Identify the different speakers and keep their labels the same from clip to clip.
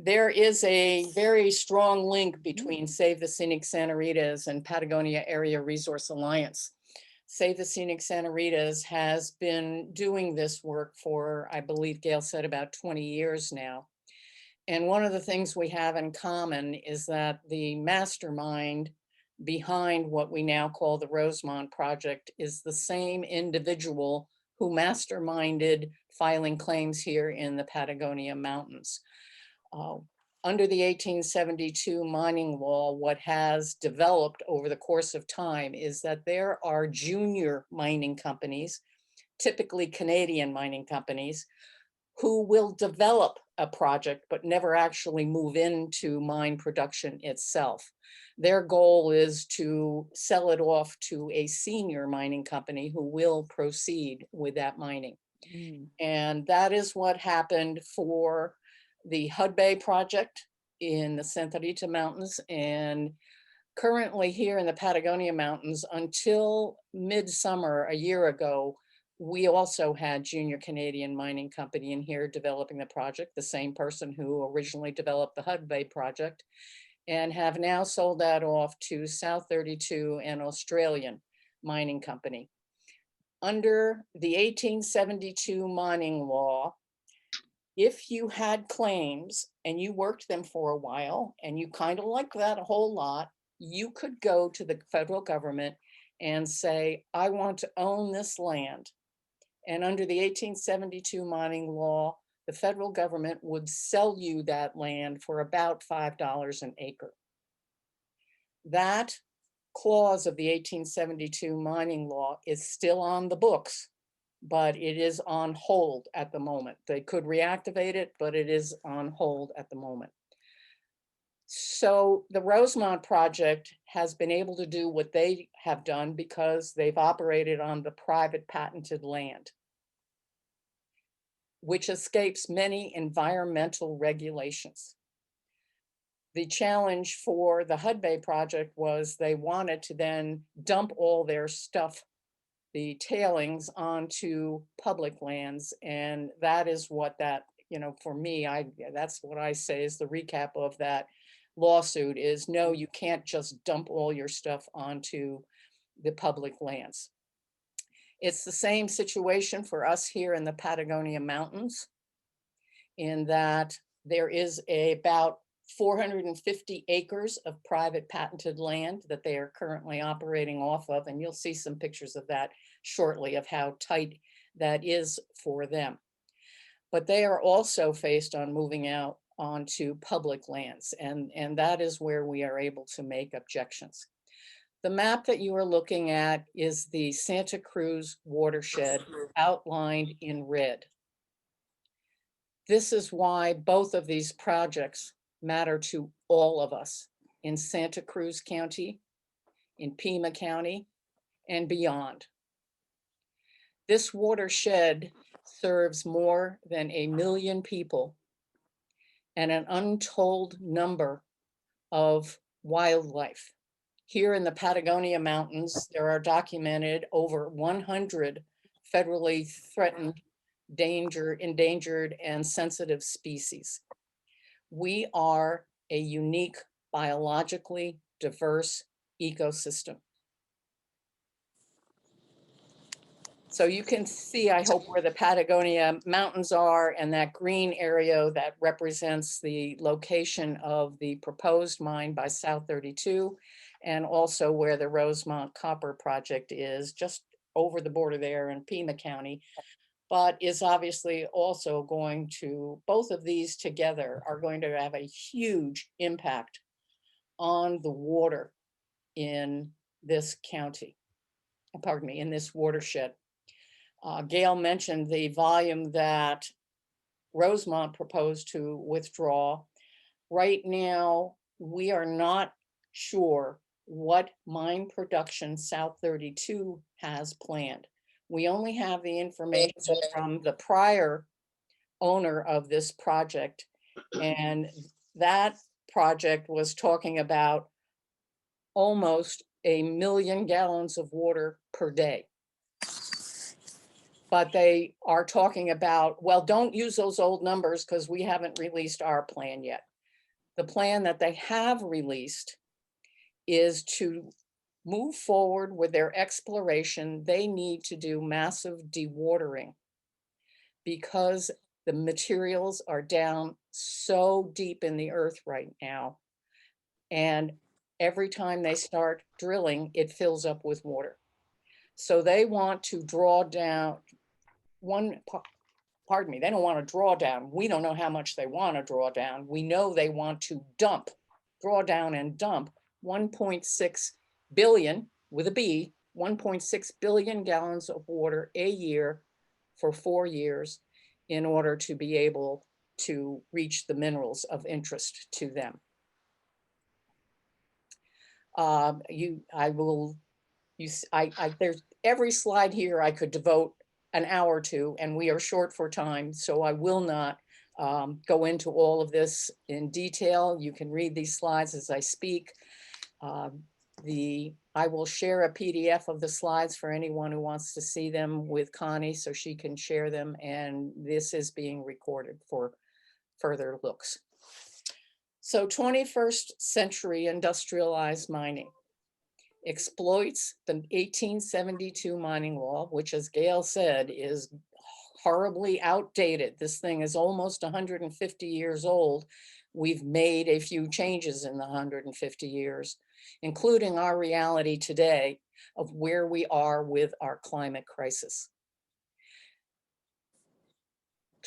Speaker 1: There is a very strong link between Save the Scenic Santa Ritas and Patagonia Area Resource Alliance. Save the Scenic Santa Ritas has been doing this work for, I believe Gail said, about 20 years now. And one of the things we have in common is that the mastermind behind what we now call the Rosemont Project is the same individual who masterminded filing claims here in the Patagonia Mountains. Under the 1872 mining law, what has developed over the course of time is that there are junior mining companies, typically Canadian mining companies, who will develop a project but never actually move into mine production itself. Their goal is to sell it off to a senior mining company who will proceed with that mining. And that is what happened for the Hudbay project in the Santa Rita Mountains, and currently here in the Patagonia Mountains until midsummer a year ago, we also had Junior Canadian Mining Company in here developing the project, the same person who originally developed the Hudbay project, and have now sold that off to South 32, an Australian mining company. Under the 1872 mining law, if you had claims and you worked them for a while and you kind of liked that a whole lot, you could go to the federal government and say, I want to own this land. And under the 1872 mining law, the federal government would sell you that land for about $5 an acre. That clause of the 1872 mining law is still on the books, but it is on hold at the moment. They could reactivate it, but it is on hold at the moment. So the Rosemont project has been able to do what they have done because they've operated on the private patented land, which escapes many environmental regulations. The challenge for the Hudbay project was they wanted to then dump all their stuff, the tailings, onto public lands. And that is what that, for me, that's what I say is the recap of that lawsuit is, no, you can't just dump all your stuff onto the public lands. It's the same situation for us here in the Patagonia Mountains, in that there is about 450 acres of private patented land that they are currently operating off of. And you'll see some pictures of that shortly of how tight that is for them. But they are also faced on moving out onto public lands. And that is where we are able to make objections. The map that you are looking at is the Santa Cruz watershed outlined in red. This is why both of these projects matter to all of us in Santa Cruz County, in Pima County, and beyond. This watershed serves more than 1 million people and an untold number of wildlife. Here in the Patagonia Mountains, there are documented over 100 federally threatened, endangered, and sensitive species. We are a unique, biologically diverse ecosystem. So you can see, I hope, where the Patagonia Mountains are, and that green area that represents the location of the proposed mine by South 32, and also where the Rosemont Copper Project is, just over the border there in Pima County, but is obviously also going to, both of these together are going to have a huge impact on the water in this county, pardon me, in this watershed. Gail mentioned the volume that Rosemont proposed to withdraw. Right now, we are not sure what mine production South 32 has planned. We only have the information from the prior owner of this project, and that project was talking about almost 1 million gallons of water per day. But they are talking about, well, don't use those old numbers because we haven't released our plan yet. The plan that they have released is to move forward with their exploration. They need to do massive dewatering because the materials are down so deep in the earth right now. And every time they start drilling, it fills up with water. So they want to draw down pardon me, they don't want to draw down. We don't know how much they want to draw down. We know they want to draw down and dump 1.6 billion, with a B, 1.6 billion gallons of water a year for 4 years in order to be able to reach the minerals of interest to them. There's every slide here I could devote an hour to, and we are short for time, so I will not go into all of this in detail. You can read these slides as I speak. I will share a PDF of the slides for anyone who wants to see them with Connie so she can share them, and this is being recorded for further looks. So 21st century industrialized mining exploits the 1872 mining law, which, as Gail said, is horribly outdated. This thing is almost 150 years old. We've made a few changes in the 150 years, including our reality today of where we are with our climate crisis.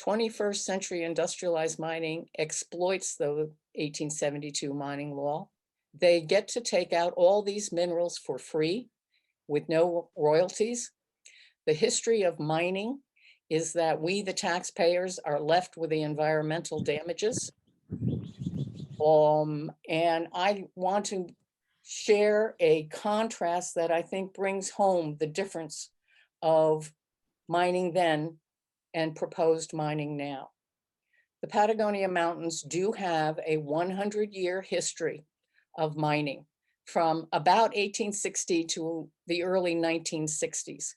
Speaker 1: 21st century industrialized mining exploits the 1872 mining law. They get to take out all these minerals for free with no royalties. The history of mining is that we, the taxpayers, are left with the environmental damages. And I want to share a contrast that I think brings home the difference of mining then and proposed mining now. The Patagonia Mountains do have a 100-year history of mining from about 1860 to the early 1960s.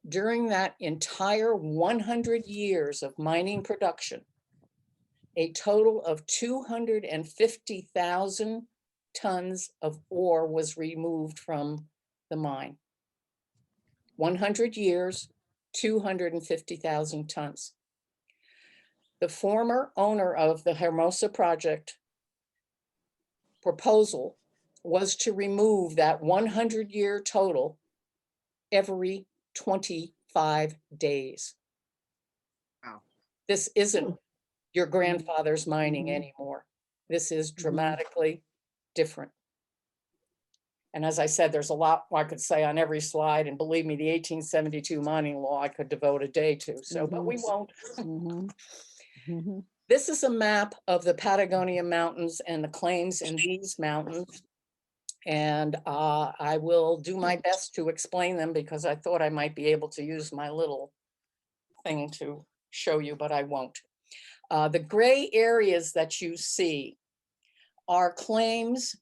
Speaker 1: During that entire 100 years of mining production, a total of 250,000 tons of ore was removed from the mine. 100 years, 250,000 tons. The former owner of the Hermosa project proposal was to remove that 100-year total every 25 days.
Speaker 2: Wow.
Speaker 1: This isn't your grandfather's mining anymore. This is dramatically different. And as I said, there's a lot I could say on every slide. And believe me, the 1872 mining law I could devote a day to. So, but we won't. This is a map of the Patagonia Mountains and the claims in these mountains. And I will do my best to explain them because I thought I might be able to use my little thing to show you, but I won't. The gray areas that you see are claims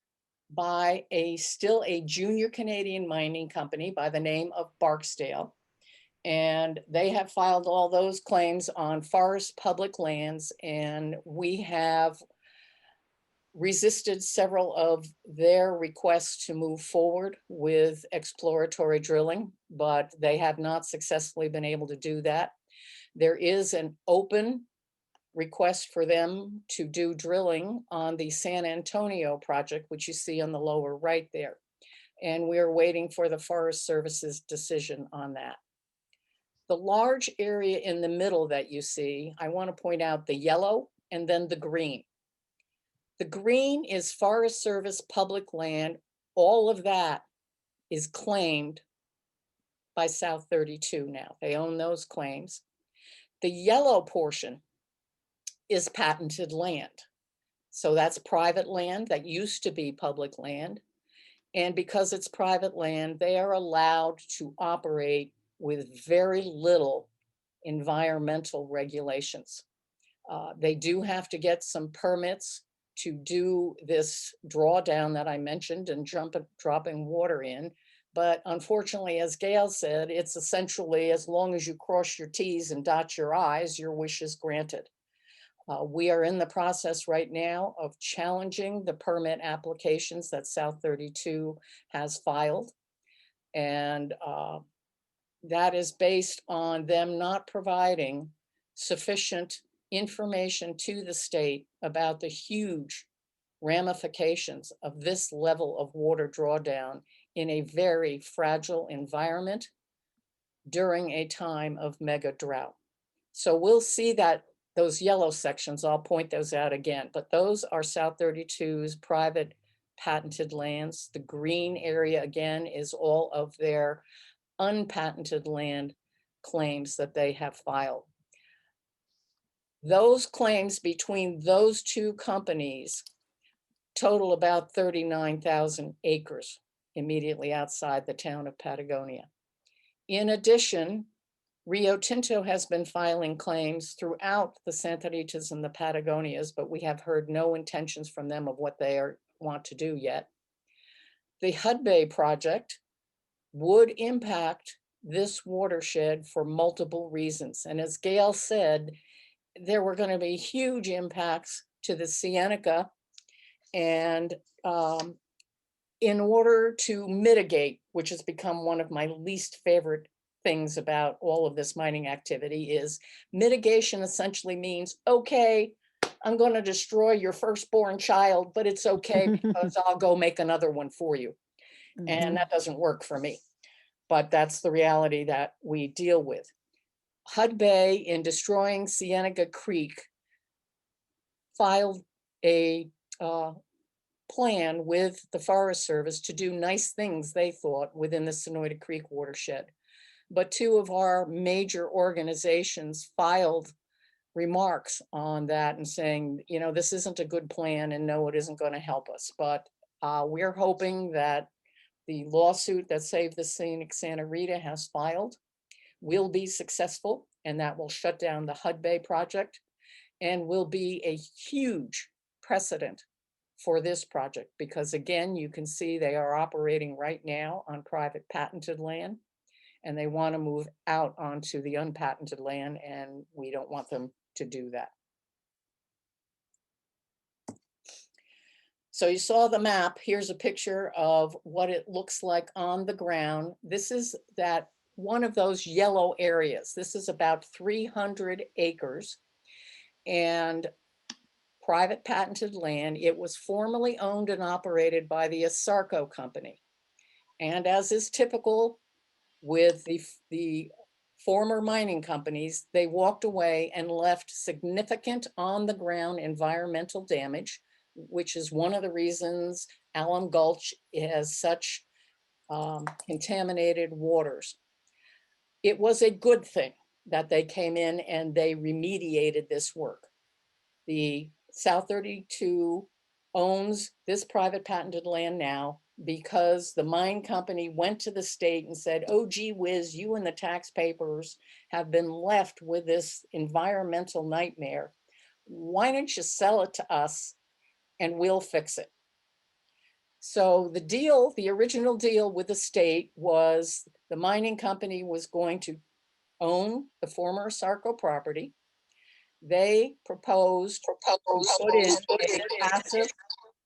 Speaker 1: by still a junior Canadian mining company by the name of Barksdale. And they have filed all those claims on forest public lands, and we have resisted several of their requests to move forward with exploratory drilling, but they have not successfully been able to do that. There is an open request for them to do drilling on the San Antonio project, which you see on the lower right there. And we're waiting for the Forest Service's decision on that. The large area in the middle that you see, I want to point out the yellow and then the green. The green is Forest Service public land. All of that is claimed by South 32 now. They own those claims. The yellow portion is patented land. So that's private land that used to be public land. And because it's private land, they are allowed to operate with very little environmental regulations. They do have to get some permits to do this drawdown that I mentioned and dropping water in. But unfortunately, as Gail said, it's essentially as long as you cross your T's and dot your I's, your wish is granted. We are in the process right now of challenging the permit applications that South 32 has filed. And that is based on them not providing sufficient information to the state about the huge ramifications of this level of water drawdown in a very fragile environment during a time of mega drought. So we'll see that those yellow sections, I'll point those out again, but those are South 32's private patented lands. The green area again is all of their unpatented land claims that they have filed. Those claims between those two companies total about 39,000 acres immediately outside the town of Patagonia. In addition, Rio Tinto has been filing claims throughout the Santa Ritas and the Patagonias, but we have heard no intentions from them of what they want to do yet. The Hudbay project would impact this watershed for multiple reasons. And as Gail said, there were going to be huge impacts to the Cienega. And in order to mitigate, which has become one of my least favorite things about all of this mining activity, is mitigation essentially means, okay, I'm going to destroy your firstborn child, but it's okay because I'll go make another one for you. And that doesn't work for me, but that's the reality that we deal with. Hudbay, in destroying Cienega Creek, filed a plan with the Forest Service to do nice things, they thought, within the Sonoita Creek watershed. But two of our major organizations filed remarks on that and saying, you know, this isn't a good plan and no, it isn't going to help us. But we're hoping that the lawsuit that Save the Scenic Santa Rita has filed will be successful, and that will shut down the Hudbay project and will be a huge precedent for this project, because again, you can see they are operating right now on private patented land, and they want to move out onto the unpatented land, and we don't want them to do that. So you saw the map. Here's a picture of what it looks like on the ground. This is that one of those yellow areas. This is about 300 acres and private patented land. It was formerly owned and operated by the Asarco company. And as is typical with the former mining companies, they walked away and left significant on the ground environmental damage, which is one of the reasons Alum Gulch has such contaminated waters. It was a good thing that they came in and they remediated this work. The South 32 owns this private patented land now because the mine company went to the state and said, oh, gee whiz, you and the taxpayers have been left with this environmental nightmare. Why don't you sell it to us and we'll fix it? So the deal, the original deal with the state was the mining company was going to own the former Asarco property. They proposed to put in a passive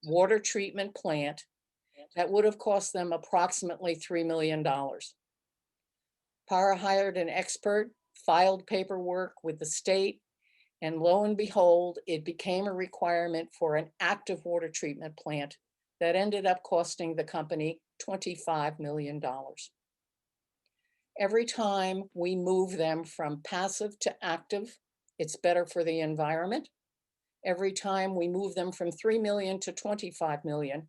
Speaker 1: water treatment plant that would have cost them approximately $3 million. PARA hired an expert, filed paperwork with the state, and lo and behold, it became a requirement for an active water treatment plant that ended up costing the company $25 million. Every time we move them from passive to active, it's better for the environment. Every time we move them from 3 million to 25 million,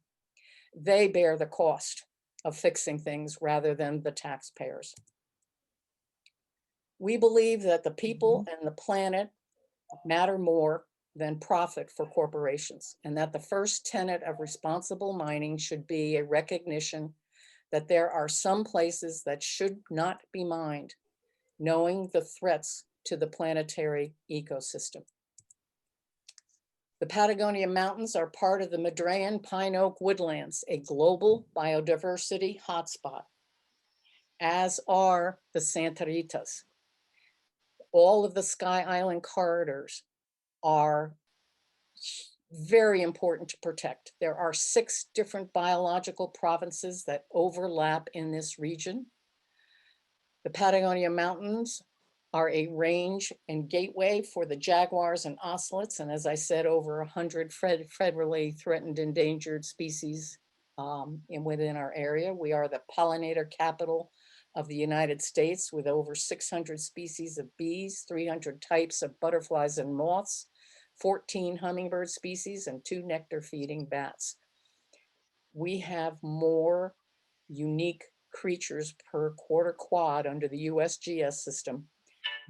Speaker 1: they bear the cost of fixing things rather than the taxpayers. We believe that the people and the planet matter more than profit for corporations, and that the first tenet of responsible mining should be a recognition that there are some places that should not be mined, knowing the threats to the planetary ecosystem. The Patagonia Mountains are part of the Madrean Pine Oak Woodlands, a global biodiversity hotspot, as are the Santa Ritas. All of the Sky Island corridors are very important to protect. There are 6 different biological provinces that overlap in this region. The Patagonia Mountains are a range and gateway for the jaguars and ocelots. And as I said, over 100 federally threatened endangered species within our area. We are the pollinator capital of the United States with over 600 species of bees, 300 types of butterflies and moths, 14 hummingbird species, and 2 nectar feeding bats. We have more unique creatures per quarter quad under the USGS system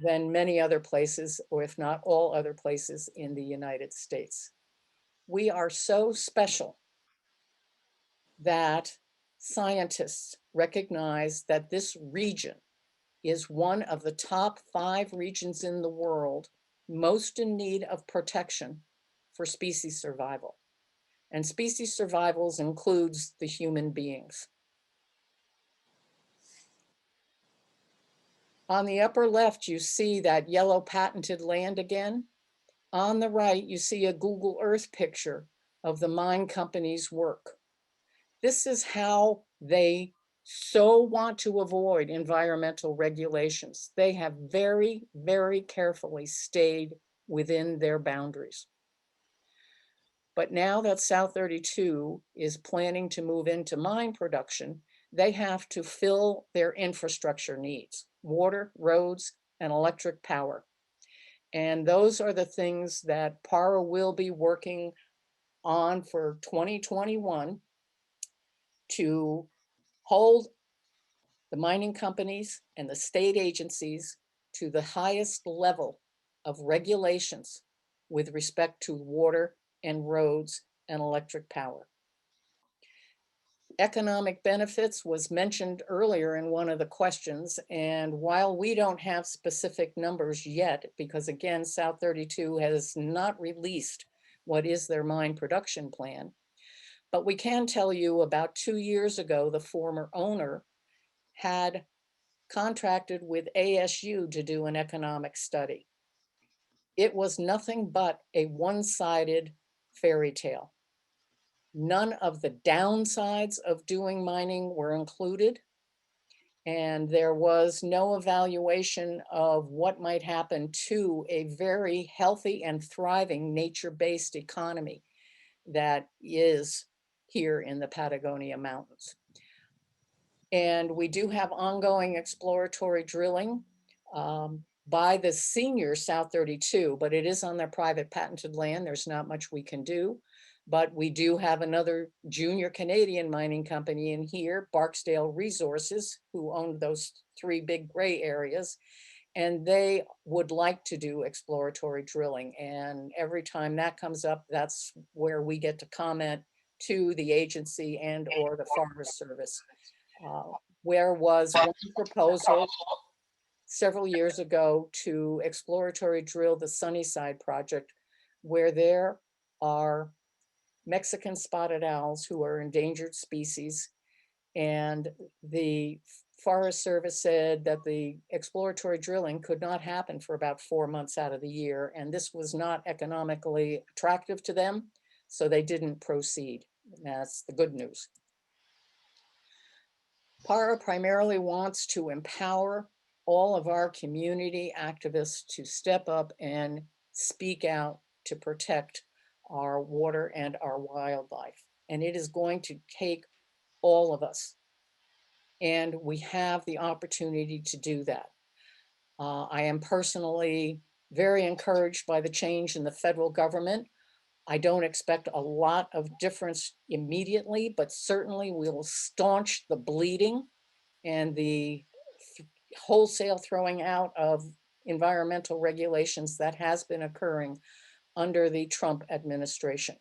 Speaker 1: than many other places, or if not all other places in the United States. We are so special that scientists recognize that this region is one of the top 5 regions in the world most in need of protection for species survival. And species survival includes the human beings. On the upper left, you see that yellow patented land again. On the right, you see a Google Earth picture of the mine company's work. This is how they so want to avoid environmental regulations. They have very, very carefully stayed within their boundaries. But now that South 32 is planning to move into mine production, they have to fill their infrastructure needs, water, roads, and electric power. And those are the things that PARA will be working on for 2021 to hold the mining companies and the state agencies to the highest level of regulations with respect to water and roads and electric power. Economic benefits was mentioned earlier in one of the questions, and while we don't have specific numbers yet, because again, South 32 has not released what is their mine production plan, but we can tell you about 2 years ago, the former owner had contracted with ASU to do an economic study. It was nothing but a one-sided fairy tale. None of the downsides of doing mining were included, and there was no evaluation of what might happen to a very healthy and thriving nature-based economy that is here in the Patagonia Mountains. And we do have ongoing exploratory drilling by the senior South 32, but it is on their private patented land. There's not much we can do. But we do have another junior Canadian mining company in here, Barksdale Resources, who owned those 3 big gray areas. And they would like to do exploratory drilling. And every time that comes up, that's where we get to comment to the agency and or the Forest Service. Where was one proposal several years ago to exploratory drill the Sunnyside project, where there are Mexican spotted owls who are endangered species. And the Forest Service said that the exploratory drilling could not happen for about 4 months out of the year. And this was not economically attractive to them, so they didn't proceed. That's the good news. PARA primarily wants to empower all of our community activists to step up and speak out to protect our water and our wildlife. And it is going to take all of us. And we have the opportunity to do that. I am personally very encouraged by the change in the federal government. I don't expect a lot of difference immediately, but certainly we will staunch the bleeding and the wholesale throwing out of environmental regulations that has been occurring under the Trump administration.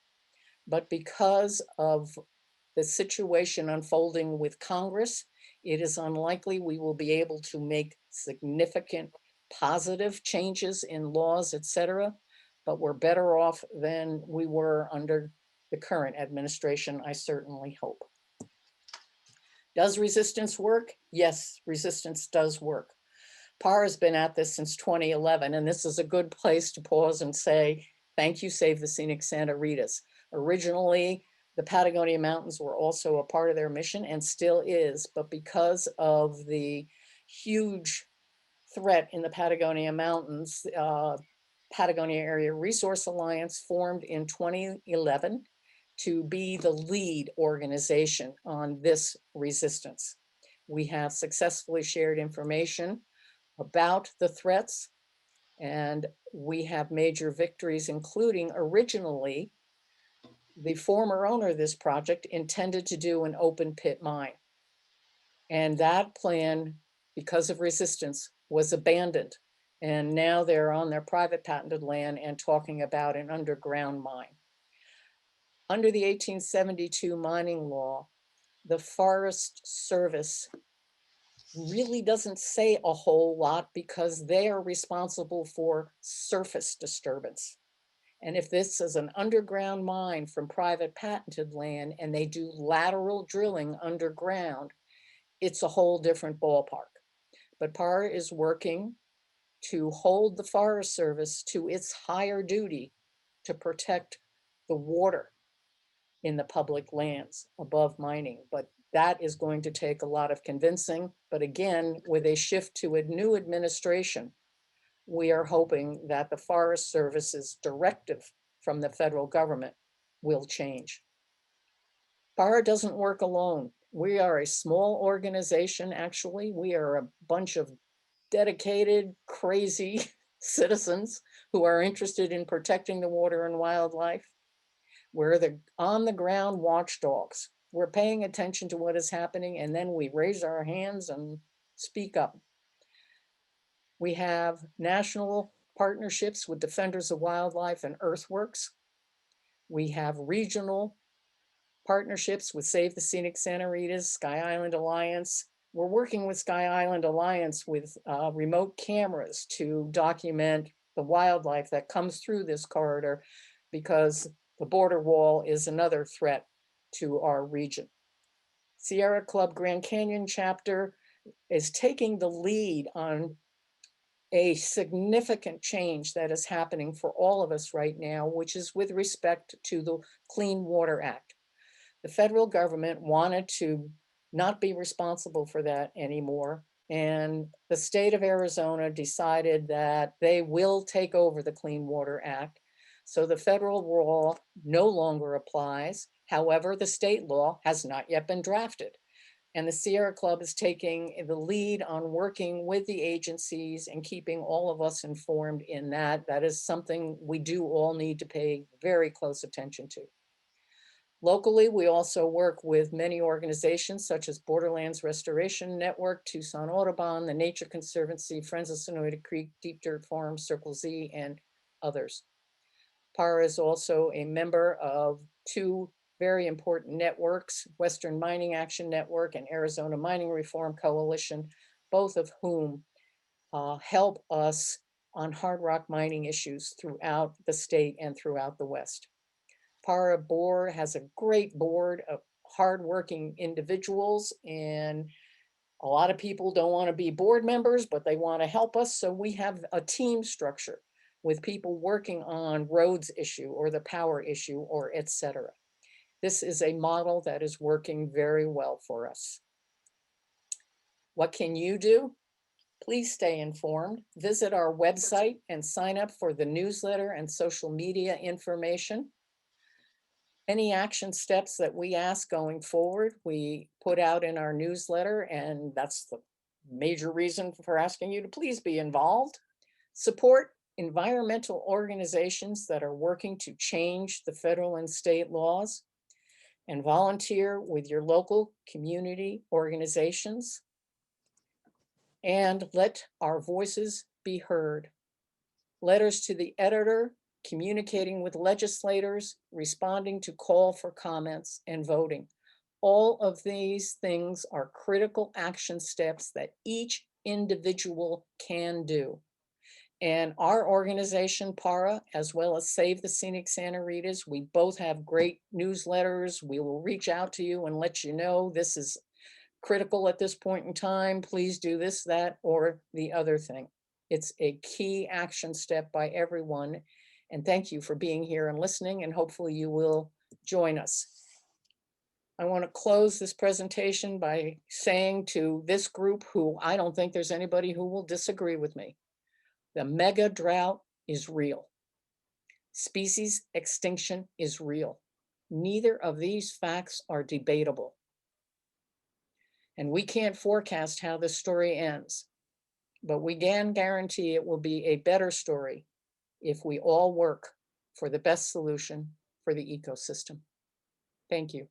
Speaker 1: But because of the situation unfolding with Congress, it is unlikely we will be able to make significant positive changes in laws, et cetera, but we're better off than we were under the current administration, I certainly hope. Does resistance work? Yes, resistance does work. PARA has been at this since 2011, and this is a good place to pause and say, Thank you, Save the Scenic Santa Ritas. Originally, the Patagonia Mountains were also a part of their mission and still is, but because of the huge threat in the Patagonia Mountains, Patagonia Area Resource Alliance formed in 2011 to be the lead organization on this resistance. We have successfully shared information about the threats, and we have major victories, including originally the former owner of this project intended to do an open pit mine. And that plan, because of resistance, was abandoned. And now they're on their private patented land and talking about an underground mine. Under the 1872 mining law, the Forest Service really doesn't say a whole lot because they are responsible for surface disturbance. And if this is an underground mine from private patented land and they do lateral drilling underground, it's a whole different ballpark. But PARA is working to hold the Forest Service to its higher duty to protect the water in the public lands above mining. But that is going to take a lot of convincing. But again, with a shift to a new administration, we are hoping that the Forest Service's directive from the federal government will change. PARA doesn't work alone. We are a small organization, actually. We are a bunch of dedicated, crazy citizens who are interested in protecting the water and wildlife. We're the on-the-ground watchdogs. We're paying attention to what is happening, and then we raise our hands and speak up. We have national partnerships with Defenders of Wildlife and Earthworks. We have regional partnerships with Save the Scenic Santa Ritas, Sky Island Alliance. We're working with Sky Island Alliance with remote cameras to document the wildlife that comes through this corridor because the border wall is another threat to our region. Sierra Club Grand Canyon chapter is taking the lead on a significant change that is happening for all of us right now, which is with respect to the Clean Water Act. The federal government wanted to not be responsible for that anymore. And the state of Arizona decided that they will take over the Clean Water Act. So the federal law no longer applies. However, the state law has not yet been drafted. And the Sierra Club is taking the lead on working with the agencies and keeping all of us informed in that. That is something we do all need to pay very close attention to. Locally, we also work with many organizations such as Borderlands Restoration Network, Tucson Audubon, the Nature Conservancy, Friends of Sonoita Creek, Deep Dirt Farm, Circle Z, and others. PARA is also a member of two very important networks, Western Mining Action Network and Arizona Mining Reform Coalition, both of whom help us on hard rock mining issues throughout the state and throughout the West. PARA board has a great board of hardworking individuals, and a lot of people don't want to be board members, but they want to help us. So we have a team structure with people working on roads issue or the power issue or etc. This is a model that is working very well for us. What can you do? Please stay informed. Visit our website and sign up for the newsletter and social media information. Any action steps that we ask going forward, we put out in our newsletter, and that's the major reason for asking you to please be involved. Support environmental organizations that are working to change the federal and state laws, and volunteer with your local community organizations. And let our voices be heard. Letters to the editor, communicating with legislators, responding to call for comments, and voting. All of these things are critical action steps that each individual can do. And our organization, PARA, as well as Save the Scenic Santa Ritas, we both have great newsletters. We will reach out to you and let you know this is critical at this point in time. Please do this, that, or the other thing. It's a key action step by everyone. And thank you for being here and listening, and hopefully you will join us. I want to close this presentation by saying to this group, who I don't think there's anybody who will disagree with me, the mega drought is real. Species extinction is real. Neither of these facts are debatable. And we can't forecast how this story ends, but we can guarantee it will be a better story if we all work for the best solution for the ecosystem. Thank you.